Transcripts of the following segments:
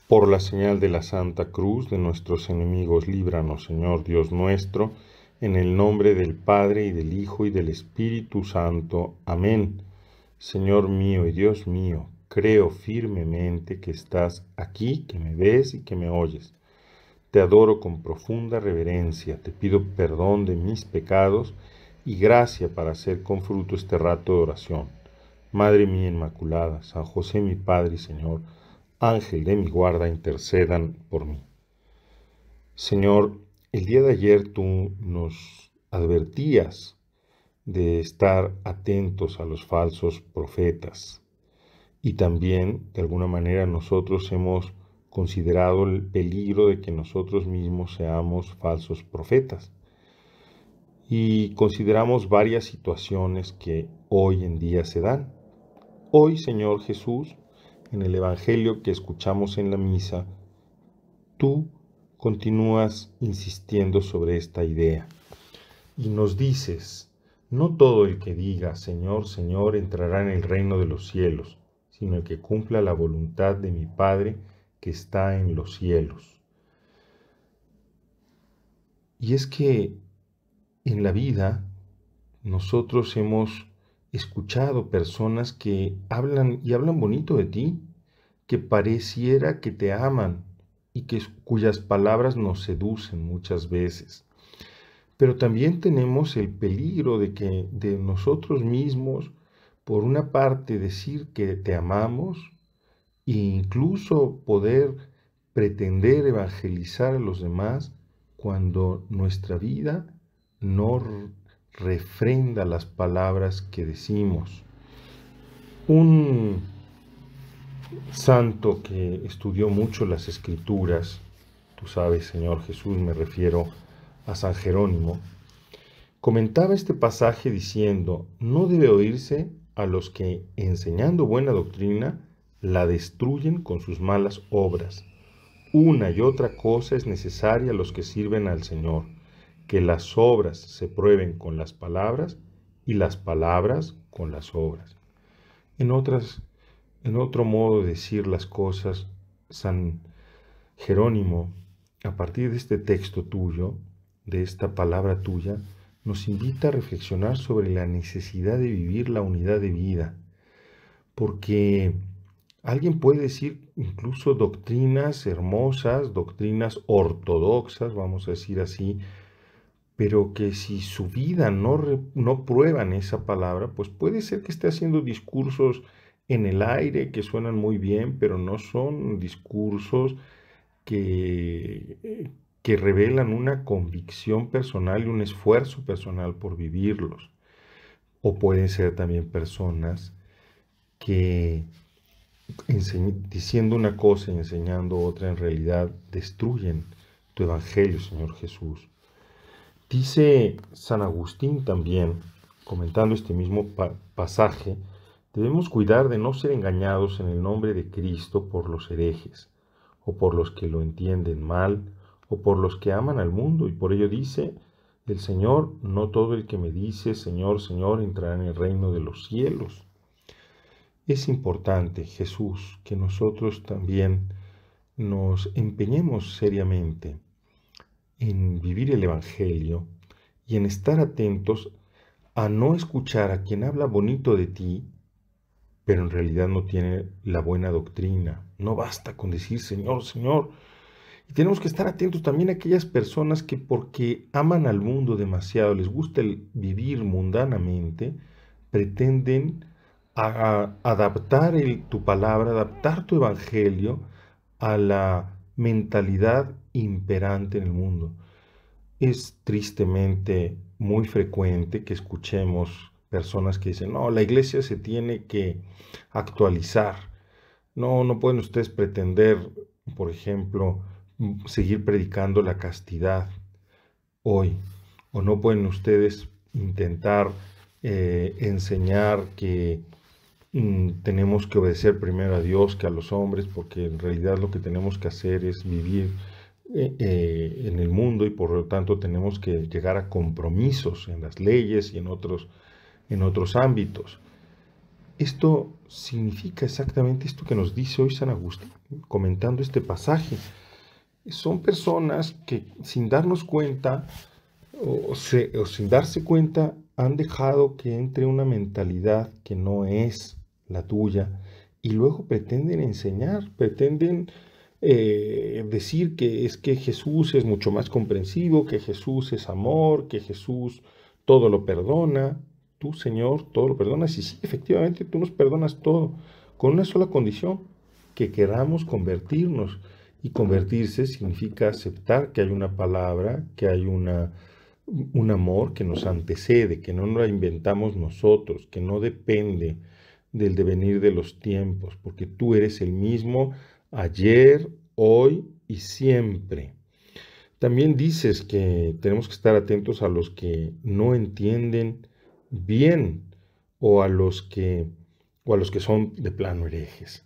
Por la señal de la Santa Cruz de nuestros enemigos, líbranos, Señor Dios nuestro, en el nombre del Padre, y del Hijo, y del Espíritu Santo. Amén. Señor mío y Dios mío, creo firmemente que estás aquí, que me ves y que me oyes. Te adoro con profunda reverencia, te pido perdón de mis pecados y gracia para hacer con fruto este rato de oración. Madre mía Inmaculada, San José mi Padre y Señor, Ángel de mi guarda, intercedan por mí. Señor, el día de ayer tú nos advertías de estar atentos a los falsos profetas y también, de alguna manera, nosotros hemos considerado el peligro de que nosotros mismos seamos falsos profetas. Y consideramos varias situaciones que hoy en día se dan. Hoy, Señor Jesús, en el Evangelio que escuchamos en la misa, tú continúas insistiendo sobre esta idea y nos dices: no todo el que diga Señor, Señor entrará en el reino de los cielos, sino el que cumpla la voluntad de mi Padre que está en los cielos. Y es que en la vida nosotros hemos escuchado personas que hablan y hablan bonito de ti, que pareciera que te aman y cuyas palabras nos seducen muchas veces. Pero también tenemos el peligro de que de nosotros mismos, por una parte, decir que te amamos e incluso poder pretender evangelizar a los demás cuando nuestra vida no refrenda las palabras que decimos. Un santo que estudió mucho las Escrituras, tú sabes, Señor Jesús, me refiero a San Jerónimo, comentaba este pasaje diciendo: no debe oírse a los que, enseñando buena doctrina, la destruyen con sus malas obras. Una y otra cosa es necesaria a los que sirven al Señor, que las obras se prueben con las palabras y las palabras con las obras. En otro modo de decir las cosas, San Jerónimo, a partir de este texto tuyo, de esta palabra tuya, nos invita a reflexionar sobre la necesidad de vivir la unidad de vida, porque alguien puede decir incluso doctrinas hermosas, doctrinas ortodoxas, vamos a decir así, pero que si su vida no prueban esa palabra, pues puede ser que esté haciendo discursos en el aire que suenan muy bien, pero no son discursos que revelan una convicción personal y un esfuerzo personal por vivirlos. O pueden ser también personas que diciendo una cosa y enseñando otra, en realidad destruyen tu evangelio, Señor Jesús. Dice San Agustín también, comentando este mismo pasaje: debemos cuidar de no ser engañados en el nombre de Cristo por los herejes, o por los que lo entienden mal, o por los que aman al mundo. Y por ello dice el Señor: no todo el que me dice Señor, Señor entrará en el reino de los cielos. Es importante, Jesús, que nosotros también nos empeñemos seriamente en vivir el Evangelio y en estar atentos a no escuchar a quien habla bonito de ti, pero en realidad no tiene la buena doctrina. No basta con decir Señor, Señor. Y tenemos que estar atentos también a aquellas personas que, porque aman al mundo demasiado, les gusta el vivir mundanamente, pretenden adaptar tu palabra, adaptar tu evangelio a la mentalidad imperante en el mundo. Es tristemente muy frecuente que escuchemos personas que dicen: no, la iglesia se tiene que actualizar. No pueden ustedes pretender, por ejemplo, seguir predicando la castidad hoy. O no pueden ustedes intentar enseñar que tenemos que obedecer primero a Dios que a los hombres, porque en realidad lo que tenemos que hacer es vivir en el mundo, y por lo tanto tenemos que llegar a compromisos en las leyes y en otros ámbitos. Esto significa exactamente esto que nos dice hoy San Agustín, comentando este pasaje. Son personas que sin darnos cuenta o sin darse cuenta han dejado que entre una mentalidad que no es la tuya y luego pretenden enseñar, pretenden decir que es que Jesús es mucho más comprensivo, que Jesús es amor, que Jesús todo lo perdona. Tú, Señor, todo lo perdonas. Y sí, efectivamente, tú nos perdonas todo, con una sola condición, que queramos convertirnos. Y convertirse significa aceptar que hay una palabra, que hay un amor que nos antecede, que no lo inventamos nosotros, que no depende del devenir de los tiempos, porque tú eres el mismo ayer, hoy y siempre. También dices que tenemos que estar atentos a los que no entienden bien o a los que son de plano herejes.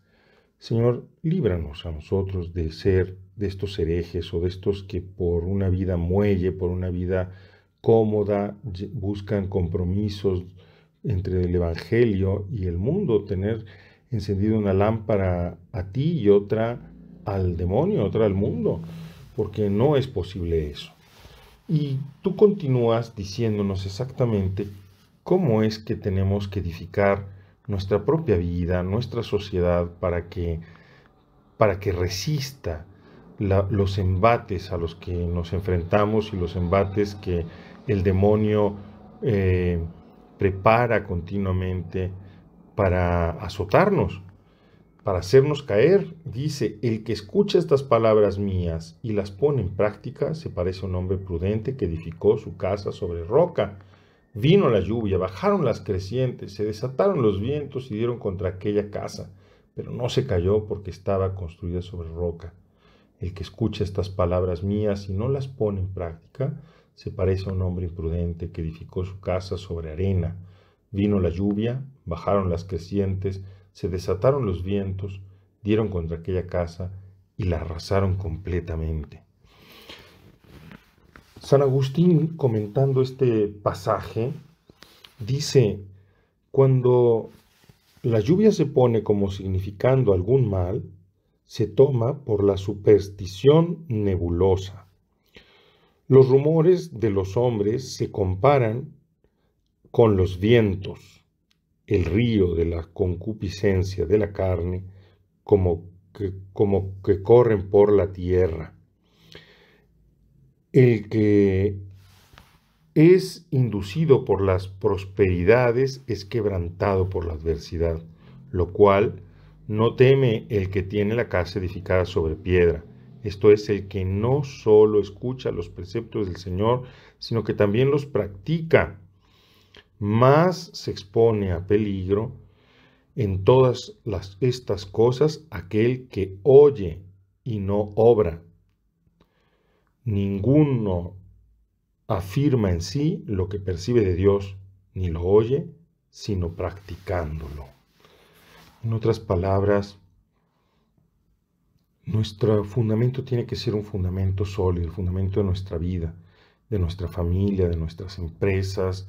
Señor, líbranos a nosotros de ser de estos herejes o de estos que por una vida muelle, por una vida cómoda, buscan compromisos entre el Evangelio y el mundo, tener encendido una lámpara a ti y otra al demonio, otra al mundo, porque no es posible eso. Y tú continúas diciéndonos exactamente cómo es que tenemos que edificar nuestra propia vida, nuestra sociedad, para que resista los embates a los que nos enfrentamos y los embates que el demonio prepara continuamente para azotarnos, para hacernos caer. Dice, el que escucha estas palabras mías y las pone en práctica se parece a un hombre prudente que edificó su casa sobre roca. Vino la lluvia, bajaron las crecientes, se desataron los vientos y dieron contra aquella casa, pero no se cayó porque estaba construida sobre roca. El que escucha estas palabras mías y no las pone en práctica se parece a un hombre imprudente que edificó su casa sobre arena. Vino la lluvia, bajaron las crecientes, se desataron los vientos, dieron contra aquella casa y la arrasaron completamente. San Agustín, comentando este pasaje, dice, cuando la lluvia se pone como significando algún mal, se toma por la superstición nebulosa. Los rumores de los hombres se comparan con los vientos, el río de la concupiscencia de la carne, como que corren por la tierra. El que es inducido por las prosperidades es quebrantado por la adversidad, lo cual no teme el que tiene la casa edificada sobre piedra. Esto es, el que no solo escucha los preceptos del Señor, sino que también los practica. Más se expone a peligro en todas estas cosas aquel que oye y no obra. Ninguno afirma en sí lo que percibe de Dios, ni lo oye, sino practicándolo. En otras palabras, nuestro fundamento tiene que ser un fundamento sólido, el fundamento de nuestra vida, de nuestra familia, de nuestras empresas,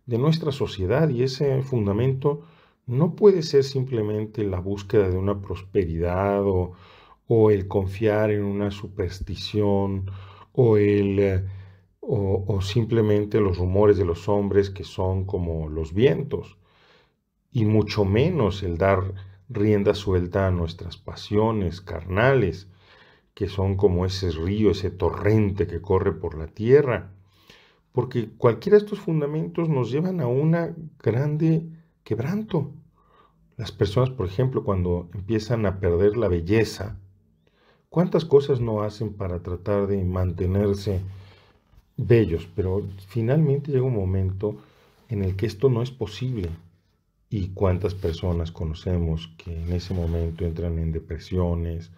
de nuestra sociedad, y ese fundamento no puede ser simplemente la búsqueda de una prosperidad o el confiar en una superstición o simplemente los rumores de los hombres que son como los vientos, y mucho menos el dar rienda suelta a nuestras pasiones carnales, que son como ese río, ese torrente que corre por la tierra, porque cualquiera de estos fundamentos nos llevan a un grande quebranto. Las personas, por ejemplo, cuando empiezan a perder la belleza, ¿cuántas cosas no hacen para tratar de mantenerse bellos? Pero finalmente llega un momento en el que esto no es posible. ¿Y cuántas personas conocemos que en ese momento entran en depresiones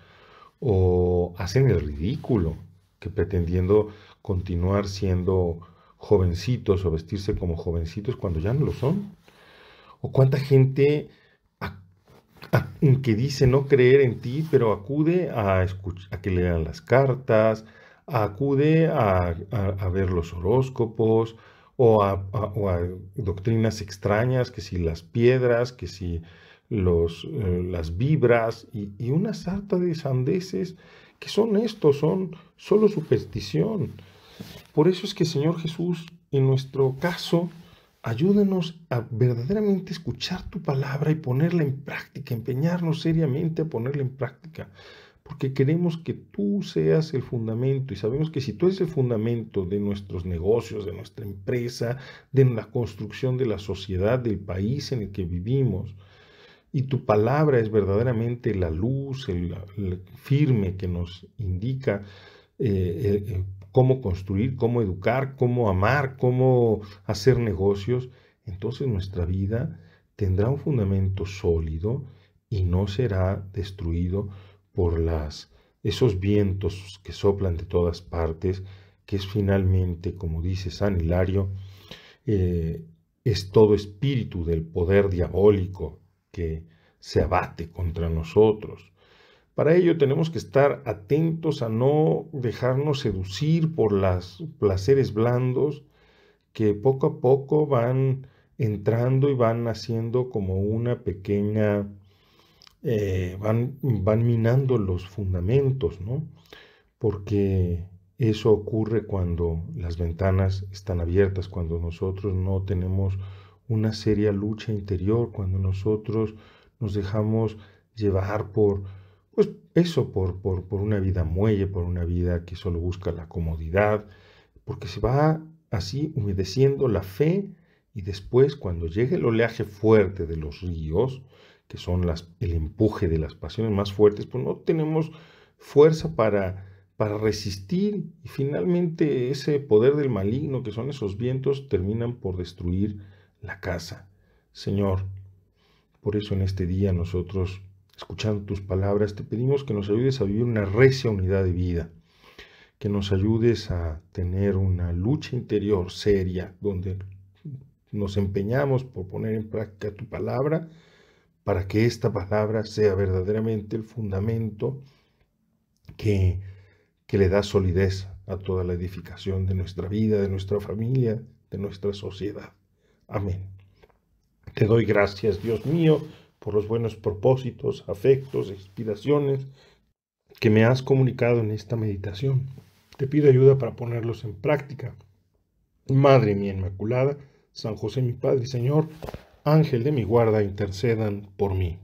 o hacen el ridículo, que pretendiendo continuar siendo jovencitos o vestirse como jovencitos cuando ya no lo son? ¿O cuánta gente que dice no creer en ti, pero acude a que le lean las cartas, acude a ver los horóscopos, o a doctrinas extrañas, que si las piedras, que si las vibras y una sarta de sandeces que son son solo superstición. Por eso es que, Señor Jesús, en nuestro caso, ayúdanos a verdaderamente escuchar tu palabra y ponerla en práctica, empeñarnos seriamente a ponerla en práctica, porque queremos que tú seas el fundamento y sabemos que si tú eres el fundamento de nuestros negocios, de nuestra empresa, de la construcción de la sociedad, del país en el que vivimos, y tu palabra es verdaderamente la luz, el firme que nos indica cómo construir, cómo educar, cómo amar, cómo hacer negocios, entonces nuestra vida tendrá un fundamento sólido y no será destruido por esos vientos que soplan de todas partes, que es finalmente, como dice San Hilario, es todo espíritu del poder diabólico que se abate contra nosotros. Para ello tenemos que estar atentos a no dejarnos seducir por los placeres blandos que poco a poco van entrando y van haciendo como una pequeña, van minando los fundamentos, ¿no? Porque eso ocurre cuando las ventanas están abiertas, cuando nosotros no tenemos una seria lucha interior, cuando nosotros nos dejamos llevar pues eso, por una vida muelle, por una vida que solo busca la comodidad, porque se va así humedeciendo la fe y después cuando llegue el oleaje fuerte de los ríos, que son el empuje de las pasiones más fuertes, pues no tenemos fuerza para resistir y finalmente ese poder del maligno que son esos vientos terminan por destruir la casa. Señor, por eso en este día nosotros, escuchando tus palabras, te pedimos que nos ayudes a vivir una recia unidad de vida, que nos ayudes a tener una lucha interior seria, donde nos empeñamos por poner en práctica tu palabra, para que esta palabra sea verdaderamente el fundamento que le da solidez a toda la edificación de nuestra vida, de nuestra familia, de nuestra sociedad. Amén. Te doy gracias, Dios mío, por los buenos propósitos, afectos e inspiraciones que me has comunicado en esta meditación. Te pido ayuda para ponerlos en práctica. Madre mía Inmaculada, San José mi Padre y Señor, Ángel de mi guarda, intercedan por mí.